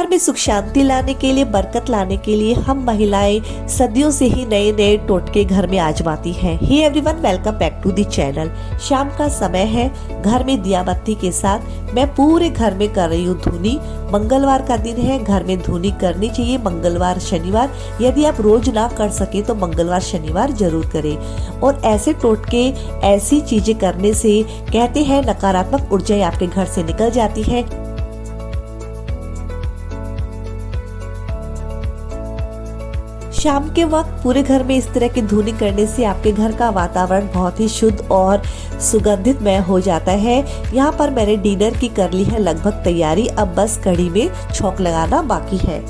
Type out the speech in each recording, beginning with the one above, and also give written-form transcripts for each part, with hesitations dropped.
घर में सुख शांति लाने के लिए, बरकत लाने के लिए हम महिलाएं सदियों से ही नए नए टोटके घर में आजमाती हैं। Hey everyone, welcome back to the channel. शाम का समय है, घर में दिया बत्ती के साथ मैं पूरे घर में कर रही हूँ धुनी। मंगलवार का दिन है, घर में धुनी करनी चाहिए मंगलवार शनिवार। यदि आप रोज ना कर सके तो मंगलवार शनिवार जरूर करें। और ऐसे टोटके, ऐसी चीजें करने से कहते हैं नकारात्मक ऊर्जाएं आपके घर से निकल जाती है। शाम के वक्त पूरे घर में इस तरह की धुनी करने से आपके घर का वातावरण बहुत ही शुद्ध और सुगंधितमय हो जाता है। यहाँ पर मैंने डिनर की कर ली है लगभग तैयारी, अब बस कढ़ी में छौंक लगाना बाकी है।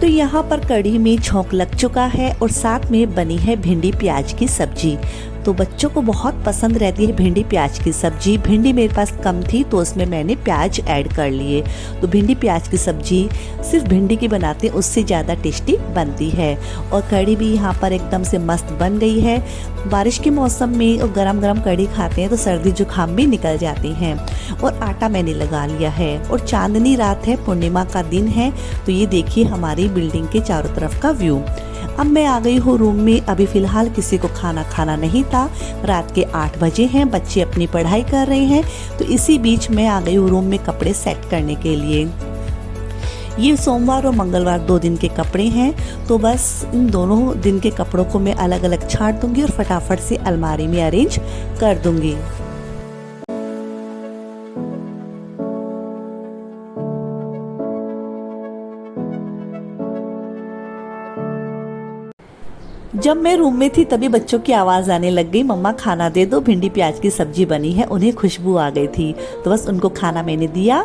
तो यहाँ पर कढ़ी में छौंक लग चुका है और साथ में बनी है भिंडी प्याज की सब्जी। तो बच्चों को बहुत पसंद रहती है भिंडी प्याज की सब्जी। भिंडी मेरे पास कम थी तो उसमें मैंने प्याज ऐड कर लिए। तो भिंडी प्याज की सब्जी सिर्फ भिंडी की बनाते हैं, उससे ज़्यादा टेस्टी बनती है। और कढ़ी भी यहाँ पर एकदम से मस्त बन गई है। बारिश के मौसम में और गरम गरम कढ़ी खाते हैं तो सर्दी जुकाम भी निकल जाती हैं। और आटा मैंने लगा लिया है और चांदनी रात है, पूर्णिमा का दिन है। तो ये देखिए हमारी बिल्डिंग के चारों तरफ का व्यू। अब मैं आ गई हूँ रूम में। अभी फिलहाल किसी को खाना नहीं था। रात के 8 बजे हैं, बच्चे अपनी पढ़ाई कर रहे हैं। तो इसी बीच मैं आ गई हूँ रूम में कपड़े सेट करने के लिए। ये सोमवार और मंगलवार 2 दिन के कपड़े हैं। तो बस इन दोनों दिन के कपड़ों को मैं अलग अलग छांट दूंगी और फटाफट से अलमारी में अरेंज कर दूंगी। जब मैं रूम में थी तभी बच्चों की आवाज आने लग गई, मम्मा खाना दे दो, भिंडी प्याज की सब्जी बनी है। उन्हें खुशबू आ गई थी तो बस उनको खाना मैंने दिया।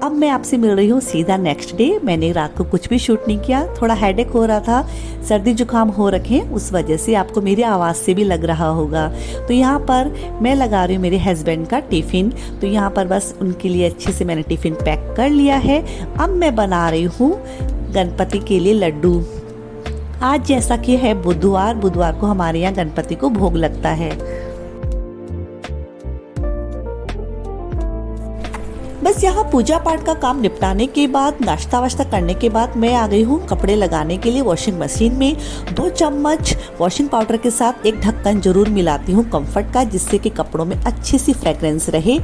अब मैं आपसे मिल रही हूँ सीधा नेक्स्ट डे। मैंने रात को कुछ भी शूट नहीं किया, थोड़ा हेडेक हो रहा था, सर्दी जुकाम हो रखे, उस वजह से आपको मेरी आवाज़ से भी लग रहा होगा। तो यहाँ पर मैं लगा रही हूँ मेरे हस्बैंड का टिफ़िन। तो यहाँ पर बस उनके लिए अच्छे से मैंने टिफ़िन पैक कर लिया है। अब मैं बना रही हूँ गणपति के लिए लड्डू। आज जैसा कि है बुधवार को हमारे यहाँ गणपति को भोग लगता है। बस यहाँ पूजा पाठ का काम निपटाने के बाद, नाश्ता वाश्ता करने के बाद मैं आ गई हूँ कपड़े लगाने के लिए वॉशिंग मशीन में। 2 चम्मच वॉशिंग पाउडर के साथ एक ढक्कन जरूर मिलाती हूँ कंफर्ट का, जिससे कि कपड़ों में अच्छी सी फ्रेग्रेंस रहे।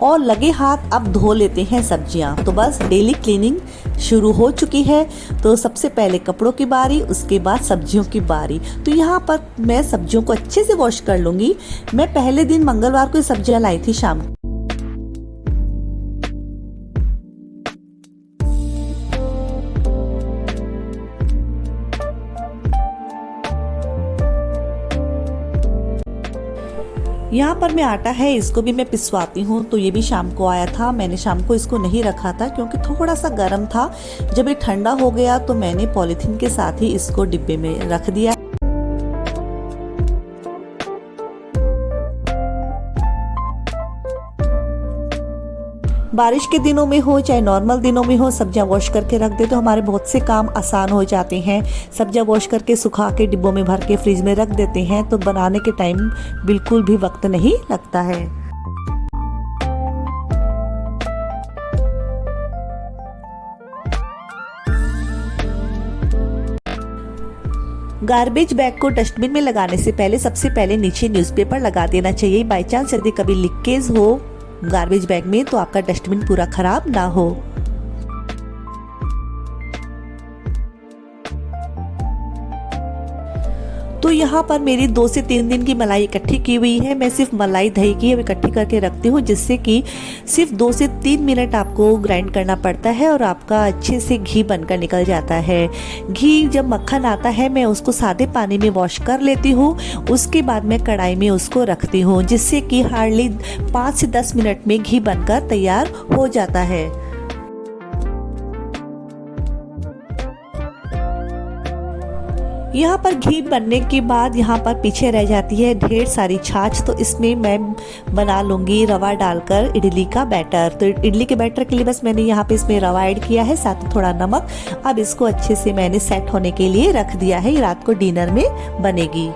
और लगे हाथ अब धो लेते हैं सब्जियाँ। तो बस डेली क्लीनिंग शुरू हो चुकी है। तो सबसे पहले कपड़ों की बारी, उसके बाद सब्जियों की बारी। तो यहाँ पर मैं सब्जियों को अच्छे से वॉश कर लूँगी। मैं पहले दिन मंगलवार को सब्जियाँ लाई थी शाम को। यहाँ पर मैं आटा है, इसको भी मैं पिसवाती हूँ। तो ये भी शाम को आया था। मैंने शाम को इसको नहीं रखा था क्योंकि थोड़ा सा गर्म था। जब ये ठंडा हो गया तो मैंने पॉलीथीन के साथ ही इसको डिब्बे में रख दिया। बारिश के दिनों में हो चाहे नॉर्मल दिनों में हो, सब्जियां वॉश करके रख दे तो हमारे बहुत से काम आसान हो जाते हैं। सब्जियां वॉश करके सुखा के डिब्बों में भर के फ्रिज में रख देते हैं तो बनाने के टाइम बिल्कुल भी वक्त नहीं लगता है। गार्बेज बैग को डस्टबिन में लगाने से पहले सबसे पहले नीचे न्यूज़पेपर लगा देना चाहिए। बाई चांस यदि कभी लीकेज हो गार्बेज बैग में तो आपका डस्टबिन पूरा खराब ना हो। तो यहाँ पर मेरी 2 से 3 दिन की मलाई इकट्ठी की हुई है। मैं सिर्फ मलाई दही की इकट्ठी करके रखती हूँ, जिससे कि सिर्फ 2 से 3 मिनट आपको ग्राइंड करना पड़ता है और आपका अच्छे से घी बनकर निकल जाता है। घी जब मक्खन आता है मैं उसको सादे पानी में वॉश कर लेती हूँ। उसके बाद मैं कढ़ाई में उसको रखती हूँ, जिससे कि हार्डली 5 से 10 मिनट में घी बनकर तैयार हो जाता है। यहाँ पर घी बनने के बाद यहाँ पर पीछे रह जाती है ढेर सारी छाछ। तो इसमें मैं बना लूँगी रवा डालकर इडली का बैटर। तो इडली के बैटर के लिए बस मैंने यहाँ पे इसमें रवा ऐड किया है, साथ ही थोड़ा नमक। अब इसको अच्छे से मैंने सेट होने के लिए रख दिया है। ये रात को डिनर में बनेगी।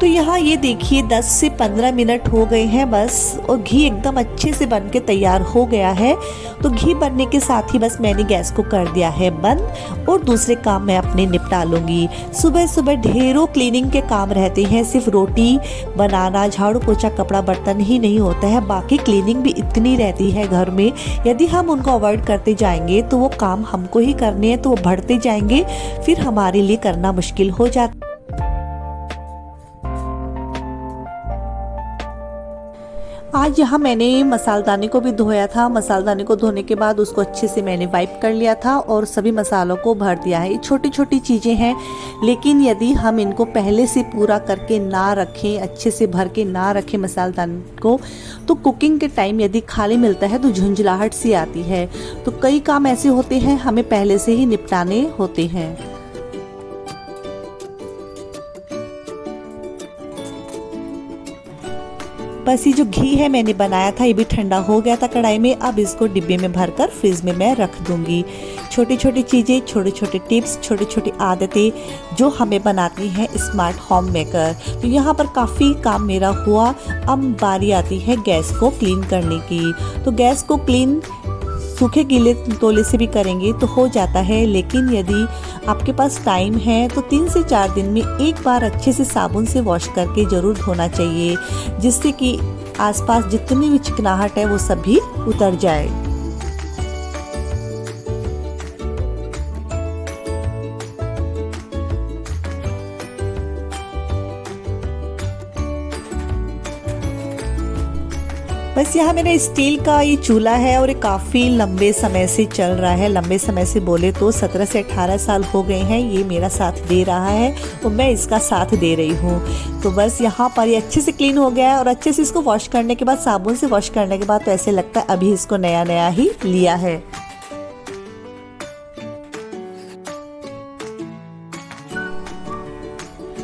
तो यहाँ ये देखिए 10 से 15 मिनट हो गए हैं बस, और घी एकदम अच्छे से बन के तैयार हो गया है। तो घी बनने के साथ ही बस मैंने गैस को कर दिया है बंद, और दूसरे काम मैं अपने निपटा लूँगी। सुबह सुबह ढेरों क्लीनिंग के काम रहते हैं, सिर्फ रोटी बनाना, झाड़ू पोछा, कपड़ा बर्तन ही नहीं होता है, बाकी क्लीनिंग भी इतनी रहती है घर में। यदि हम उनको अवॉइड करते जाएंगे तो वो काम हमको ही करने हैं, तो वो बढ़ते जाएंगे, फिर हमारे लिए करना मुश्किल हो जाता। आज यहाँ मैंने मसालदानी को भी धोया था। मसालदानी को धोने के बाद उसको अच्छे से मैंने वाइप कर लिया था और सभी मसालों को भर दिया है। ये छोटी छोटी चीज़ें हैं, लेकिन यदि हम इनको पहले से पूरा करके ना रखें, अच्छे से भर के ना रखें मसालदानी को, तो कुकिंग के टाइम यदि खाली मिलता है तो झुंझलाहट सी आती है। तो कई काम ऐसे होते हैं हमें पहले से ही निपटाने होते हैं। बस ये जो घी है मैंने बनाया था, ये भी ठंडा हो गया था कढ़ाई में। अब इसको डिब्बे में भरकर फ्रिज में मैं रख दूंगी। छोटी छोटी चीज़ें, छोटे छोटे टिप्स, छोटी छोटी आदतें जो हमें बनाती हैं स्मार्ट होम मेकर। तो यहाँ पर काफ़ी काम मेरा हुआ। अब बारी आती है गैस को क्लीन करने की। तो गैस को क्लीन सूखे गीले तौले से भी करेंगे तो हो जाता है, लेकिन यदि आपके पास टाइम है तो 3 से 4 दिन में एक बार अच्छे से साबुन से वॉश करके ज़रूर धोना चाहिए, जिससे कि आसपास जितनी भी चिकनाहट है वो सब भी उतर जाए। बस यहाँ मेरा स्टील का ये चूल्हा है और ये काफ़ी लंबे समय से चल रहा है। लंबे समय से बोले तो 17 से 18 साल हो गए हैं ये मेरा साथ दे रहा है और मैं इसका साथ दे रही हूँ। तो बस यहाँ पर ये अच्छे से क्लीन हो गया है, और अच्छे से इसको वॉश करने के बाद, साबुन से वॉश करने के बाद तो ऐसे लगता है अभी इसको नया नया ही लिया है।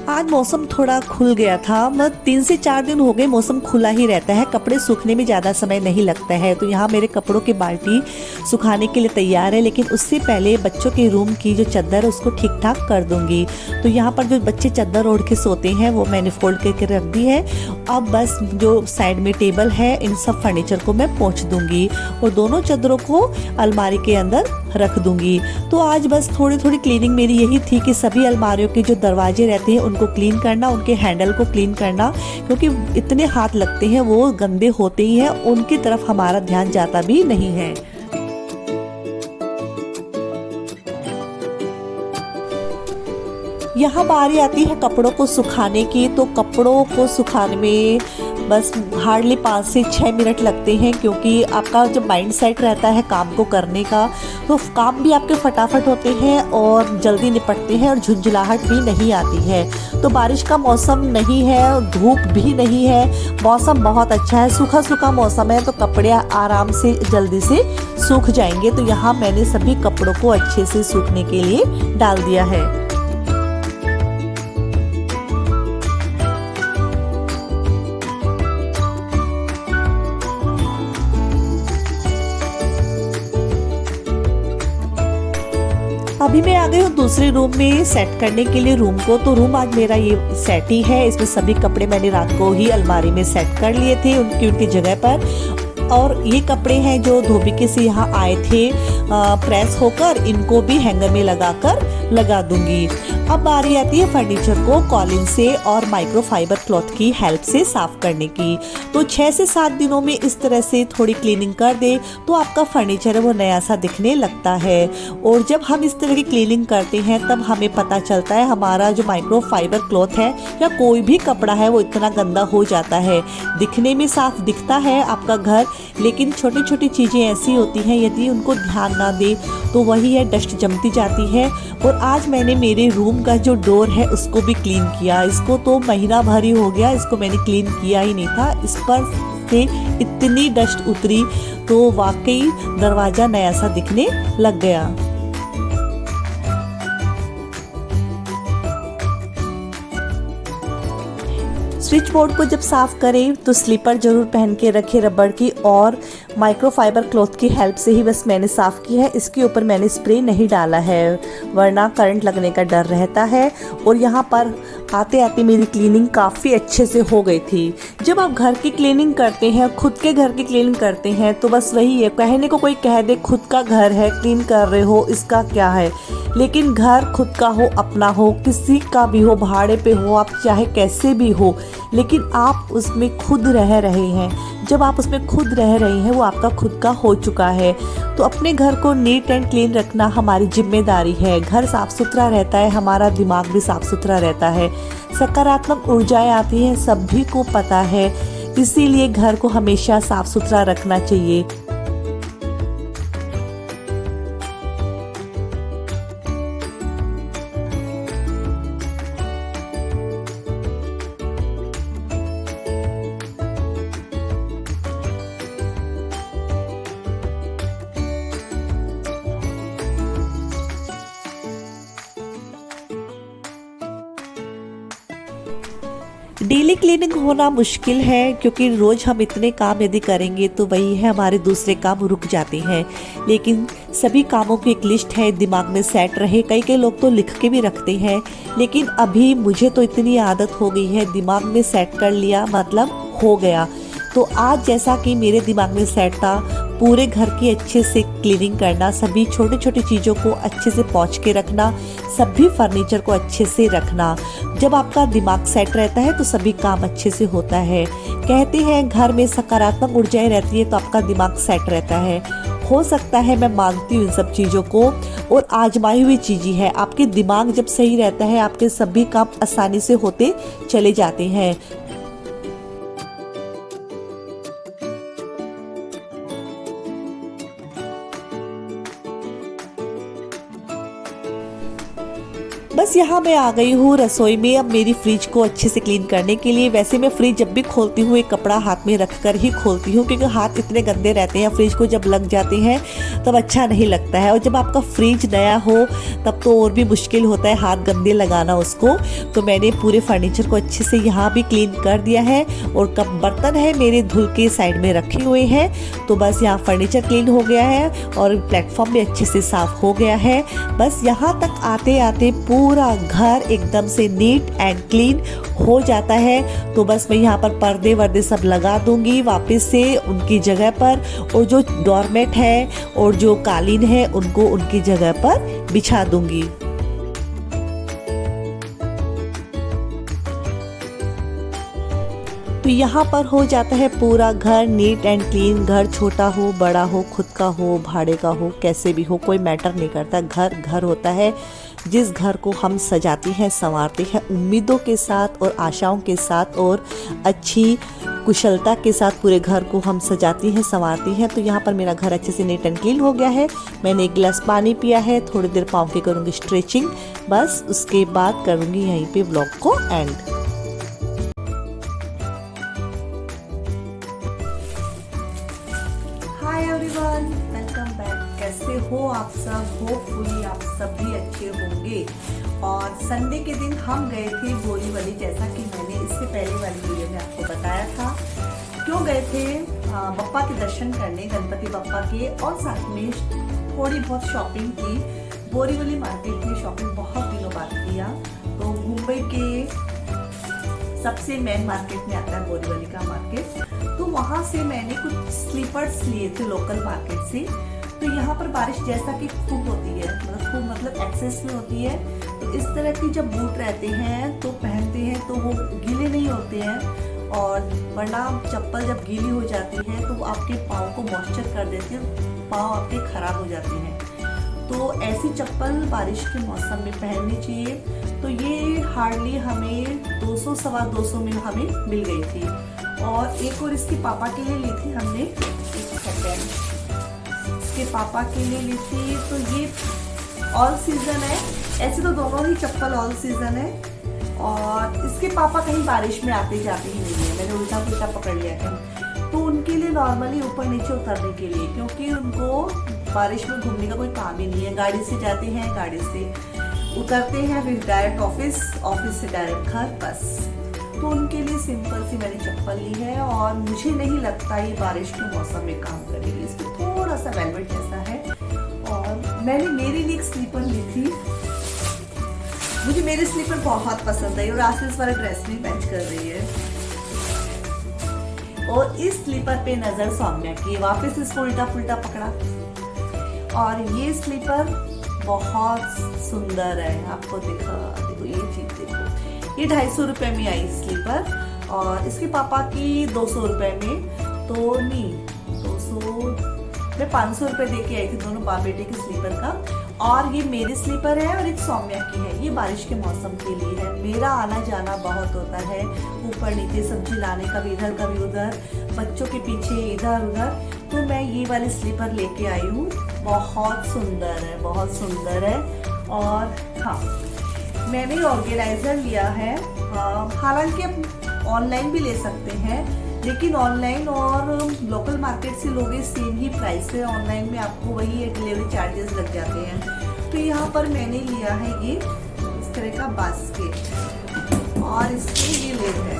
आज मौसम थोड़ा खुल गया था, मतलब 3 से 4 दिन हो गए मौसम खुला ही रहता है, कपड़े सूखने में ज़्यादा समय नहीं लगता है। तो यहाँ मेरे कपड़ों की बाल्टी सुखाने के लिए तैयार है, लेकिन उससे पहले बच्चों के रूम की जो चादर है उसको ठीक ठाक कर दूंगी। तो यहाँ पर जो बच्चे चादर ओढ़ के सोते हैं वो मैंने फोल्ड करके रख दी है। अब बस जो साइड में टेबल है इन सब फर्नीचर को मैं पोंछ दूंगी और दोनों चादरों को अलमारी के अंदर रख दूंगी। तो आज बस थोड़ी थोड़ी क्लीनिंग मेरी यही थी कि सभी अलमारियों के जो दरवाजे रहते हैं उनको क्लीन करना, उनके हैंडल को क्लीन करना, क्योंकि इतने हाथ लगते हैं वो गंदे होते ही हैं, उनकी तरफ हमारा ध्यान जाता भी नहीं है। यहाँ बारी आती है कपड़ों को सुखाने की। तो कपड़ों को सुखाने में बस हार्डली 5 से 6 मिनट लगते हैं, क्योंकि आपका जब माइंड सेट रहता है काम को करने का तो काम भी आपके फटाफट होते हैं और जल्दी निपटते हैं और झुंझलाहट भी नहीं आती है। तो बारिश का मौसम नहीं है, धूप भी नहीं है, मौसम बहुत अच्छा है, सूखा सूखा मौसम है, तो कपड़े आराम से जल्दी से सूख जाएंगे। तो यहाँ मैंने सभी कपड़ों को अच्छे से सूखने के लिए डाल दिया है। अभी मैं आ गई हूँ दूसरे रूम में सेट करने के लिए रूम को। तो रूम आज मेरा ये सेट ही है, इसमें सभी कपड़े मैंने रात को ही अलमारी में सेट कर लिए थे उनकी जगह पर। और ये कपड़े हैं जो धोबी से यहाँ आए थे प्रेस होकर, इनको भी हैंगर में लगा दूंगी। अब बारी आती है फर्नीचर को कॉलिन से और माइक्रोफाइबर क्लॉथ की हेल्प से साफ करने की। तो 6 से 7 दिनों में इस तरह से थोड़ी क्लीनिंग कर दे तो आपका फर्नीचर है वो नया सा दिखने लगता है। और जब हम इस तरह की क्लीनिंग करते हैं तब हमें पता चलता है हमारा जो माइक्रोफाइबर क्लॉथ है या कोई भी कपड़ा है वो इतना गंदा हो जाता है। दिखने में साफ दिखता है आपका घर, लेकिन छोटी छोटी चीज़ें ऐसी होती हैं यदि उनको ध्यान ना दे तो वही है डस्ट जमती जाती है। और आज मैंने मेरे रूम का जो डोर है उसको भी क्लीन किया। इसको तो महीना भर ही हो गया, इसको मैंने क्लीन किया ही नहीं था। इस पर से इतनी डस्ट उतरी तो वाकई दरवाज़ा नया सा दिखने लग गया। स्विच बोर्ड को जब साफ करें तो स्लीपर जरूर पहन के रखें रबड़ की, और माइक्रोफाइबर क्लॉथ की हेल्प से ही बस मैंने साफ़ किया है। इसके ऊपर मैंने स्प्रे नहीं डाला है वरना करंट लगने का डर रहता है। और यहाँ पर आते आते मेरी क्लीनिंग काफ़ी अच्छे से हो गई थी। जब आप घर की क्लीनिंग करते हैं, खुद के घर की क्लीनिंग करते हैं, तो बस वही है, कहने को कोई कह दे खुद का घर है क्लीन कर रहे हो इसका क्या है, लेकिन घर खुद का हो, अपना हो, किसी का भी हो, भाड़े पे हो, आप चाहे कैसे भी हो, लेकिन आप उसमें खुद रह रहे हैं। जब आप उसमें खुद रह रहे हैं वो आपका खुद का हो चुका है। तो अपने घर को नीट एंड क्लीन रखना हमारी जिम्मेदारी है। घर साफ़ सुथरा रहता है, हमारा दिमाग भी साफ़ सुथरा रहता है, सकारात्मक ऊर्जाएं आती हैं, सभी को पता है। इसीलिए घर को हमेशा साफ़ सुथरा रखना चाहिए। डेली क्लीनिंग होना मुश्किल है क्योंकि रोज़ हम इतने काम यदि करेंगे तो वही है, हमारे दूसरे काम रुक जाते हैं। लेकिन सभी कामों की एक लिस्ट है, दिमाग में सेट रहे। कई कई लोग तो लिख के भी रखते हैं, लेकिन अभी मुझे तो इतनी आदत हो गई है, दिमाग में सेट कर लिया मतलब हो गया। तो आज जैसा कि मेरे दिमाग में सेट था, पूरे घर की अच्छे से क्लीनिंग करना, सभी छोटी छोटी चीज़ों को अच्छे से पोंछ के रखना, सभी फर्नीचर को अच्छे से रखना। जब आपका दिमाग सेट रहता है तो सभी काम अच्छे से होता है। कहते हैं घर में सकारात्मक ऊर्जाएं रहती है तो आपका दिमाग सेट रहता है। हो सकता है, मैं मानती हूँ इन सब चीज़ों को और आजमाई हुई चीज़ ही है। आपके दिमाग जब सही रहता है आपके सभी काम आसानी से होते चले जाते हैं। बस यहाँ मैं आ गई हूँ रसोई में, अब मेरी फ्रिज को अच्छे से क्लीन करने के लिए। वैसे मैं फ्रिज जब भी खोलती हूँ एक कपड़ा हाथ में रख कर ही खोलती हूँ, क्योंकि हाथ इतने गंदे रहते हैं, फ्रिज को जब लग जाते हैं तब अच्छा नहीं लगता है। और जब आपका फ्रिज नया हो तब तो और भी मुश्किल होता है हाथ गंदे लगाना उसको। तो मैंने पूरे फर्नीचर को अच्छे से यहाँ भी क्लीन कर दिया है और कब बर्तन है मेरे धुल के साइड में रखे हुए हैं। तो बस यहाँ फर्नीचर क्लीन हो गया है और प्लेटफॉर्म भी अच्छे से साफ हो गया है। बस यहाँ तक आते आते पूरा घर एकदम से नीट एंड क्लीन हो जाता है। तो बस मैं यहाँ पर पर्दे वर्दे सब लगा दूंगी वापस से उनकी जगह पर, और जो डोरमेट है और जो कालीन है उनको उनकी जगह पर बिछा दूंगी। तो यहाँ पर हो जाता है पूरा घर नीट एंड क्लीन। घर छोटा हो, बड़ा हो, खुद का हो, भाड़े का हो, कैसे भी हो, कोई मैटर नहीं करता। घर घर होता है। जिस घर को हम सजाते हैं, संवारते हैं उम्मीदों के साथ और आशाओं के साथ और अच्छी कुशलता के साथ पूरे घर को हम सजाती हैं, संवारती हैं। तो यहाँ पर मेरा घर अच्छे से नीट एंड क्लीन हो गया है। मैंने एक गिलास पानी पिया है, थोड़ी देर पाँव की करूँगी स्ट्रेचिंग, बस उसके बाद करूँगी यहीं पे ब्लॉग को and. Hi everyone, welcome back. कैसे हो आप सब? होपफुली आप सब भी अच्छे होंगे। और संडे के दिन हम गए थे बोरीवली, जैसा कि मैंने इससे पहले वाली वीडियो में आपको बताया था। क्यों गए थे? बप्पा के दर्शन करने, गणपति बप्पा के, और साथ में थोड़ी बहुत शॉपिंग की। बोरीवली मार्केट में शॉपिंग बहुत दिनों बाद किया। तो मुंबई के सबसे मेन मार्केट में आता है बोरीवली का मार्केट। तो वहाँ से मैंने कुछ स्लीपर्स लिए थे लोकल मार्केट से। तो यहाँ पर बारिश जैसा कि खूब होती है, मतलब एक्सेस में होती है। तो इस तरह की जब बूट रहते हैं तो पहनते हैं तो वो गीले नहीं होते हैं, और वरना चप्पल जब गीली हो जाती है तो वो आपके पाँव को मॉइस्चर कर देती है, पाँव आपके खराब हो जाते हैं। तो ऐसी चप्पल बारिश के मौसम में पहननी चाहिए। तो ये हार्डली हमें 200 सवा 200 में हमें मिल गई थी। और एक और इसके पापा के लिए ली थी हमने, एक सेकेंड, इसके पापा के लिए ली थी। तो ये ऑल सीजन है, ऐसे तो दोनों ही चप्पल ऑल सीजन है। और इसके पापा कहीं बारिश में आते जाते ही नहीं है, मैंने उल्टा पुल्टा पकड़ लिया था। तो उनके लिए नॉर्मली ऊपर नीचे उतरने के लिए, क्योंकि उनको बारिश में घूमने का कोई काम ही नहीं है। गाड़ी से जाते हैं, गाड़ी से उतरते हैं, फिर डायरेक्ट ऑफिस, ऑफिस से डायरेक्ट घर, बस। तो उनके लिए सिंपल सी मैंने चप्पल ली है और मुझे नहीं लगता ये बारिश के मौसम में काम करेगी। इसमें थोड़ा सा वेलवेट जैसा है और मैंने मेरे लिए एक स्लीपर ली थी। मुझे मेरे स्लीपर बहुत पसंद है और आशीष वाला ड्रेस भी मैच कर रही है। और इस स्लीपर पे नजर सौम्या की, वापस इसको उल्टा पुल्टा पकड़ा और ये स्लीपर बहुत सुंदर है। आपको देखो ये चीज देखो, ये 250 रुपए में आई स्लीपर और इसके पापा की 200 रुपए में, तो नहीं 200 मैं 500 रुपए दे के आई थी दोनों बाप बेटे के स्लीपर का। और ये मेरी स्लीपर है और एक सौम्या की है। ये बारिश के मौसम के लिए है। मेरा आना जाना बहुत होता है, ऊपर नीचे सब्जी लाने, कभी इधर कभी उधर, बच्चों के पीछे इधर उधर, तो मैं ये वाली स्लीपर लेके आई हूँ। बहुत सुंदर है, बहुत सुंदर है। और हाँ, मैंने ऑर्गेनाइजर लिया है। हालांकि आप ऑनलाइन भी ले सकते हैं, लेकिन ऑनलाइन और लोकल मार्केट से लोगे सेम ही प्राइस है। ऑनलाइन में आपको वही डिलीवरी चार्जेस लग जाते हैं। तो यहाँ पर मैंने लिया है ये इस तरह का बास्केट और इसमें ये लेड है,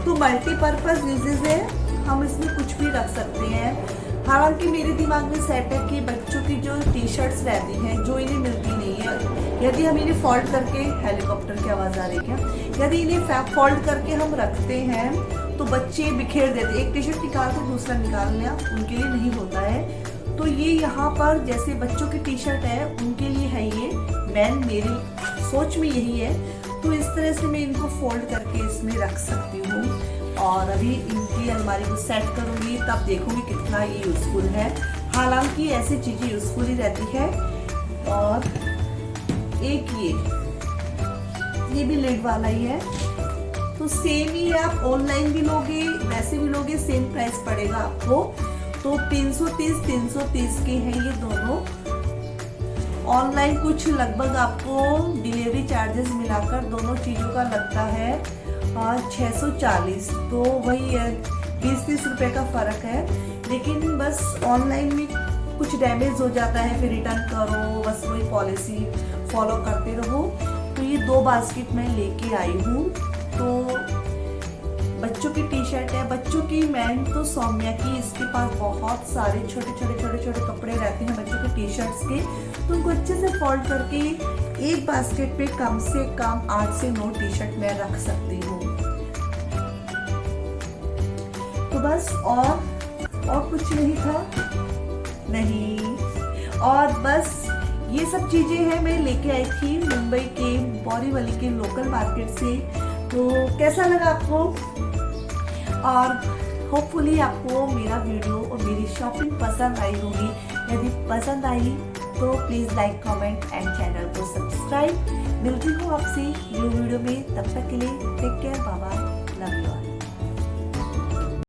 तो मल्टीपर्पज यूजेस है। हम इसमें कुछ भी रख सकते हैं। हालांकि मेरे दिमाग में सेट है कि बच्चों की जो टी शर्ट्स रहती हैं जो इन्हें मिलती नहीं है, यदि हम इन्हें फोल्ड करके, हेलीकॉप्टर की आवाज़ आ रही है क्या, यदि इन्हें फोल्ड करके हम रखते हैं तो बच्चे बिखेर देते, एक टी शर्ट निकाल के दूसरा निकाल लिया, उनके लिए नहीं होता है। तो ये यहाँ पर जैसे बच्चों की टी शर्ट है उनके लिए है ये, मेरी सोच में यही है। तो इस तरह से मैं इनको फोल्ड करके इसमें रख सकती हूँ और अभी इनकी अलमारी को सेट करूँगी, तब देखूँगी कितना ये यूज़फुल है। हालांकि ऐसी चीज़ें यूज़फुल ही रहती है। और एक ये भी लिड वाला ही है, तो सेम ही है। आप ऑनलाइन भी लोगे वैसे भी लोगे, सेम प्राइस पड़ेगा आपको। तो 330 के हैं ये दोनों। ऑनलाइन कुछ लगभग आपको डिलीवरी चार्जेस मिलाकर दोनों चीज़ों का लगता है 640, तो वही है 20-30 रुपए का फ़र्क है। लेकिन बस ऑनलाइन में कुछ डैमेज हो जाता है, फिर रिटर्न करो, बस वही पॉलिसी फॉलो करते रहो। तो ये 2 बास्केट मैं लेके आई हूँ। तो बच्चों की टी शर्ट है, बच्चों की मैन तो सौम्या की, इसके पास बहुत सारे छोटे छोटे कपड़े रहते हैं बच्चों के टी शर्ट्स के, तो उनको अच्छे से फोल्ड करके एक बास्केट पे कम से कम 8 से 9 टी शर्ट मैं रख सकती हूँ। तो बस और कुछ नहीं था, नहीं, और बस ये सब चीजें हैं मैं लेके आई थी मुंबई के बोरीवली के लोकल मार्केट से। तो कैसा लगा आपको? और होपफुली आपको मेरा वीडियो और मेरी शॉपिंग पसंद आई होगी। यदि पसंद आई तो please like, comment and channel को सब्सक्राइब। मिलती हूँ आपसे न्यू वीडियो में, तब तक के लिए take care, bye bye, love you all.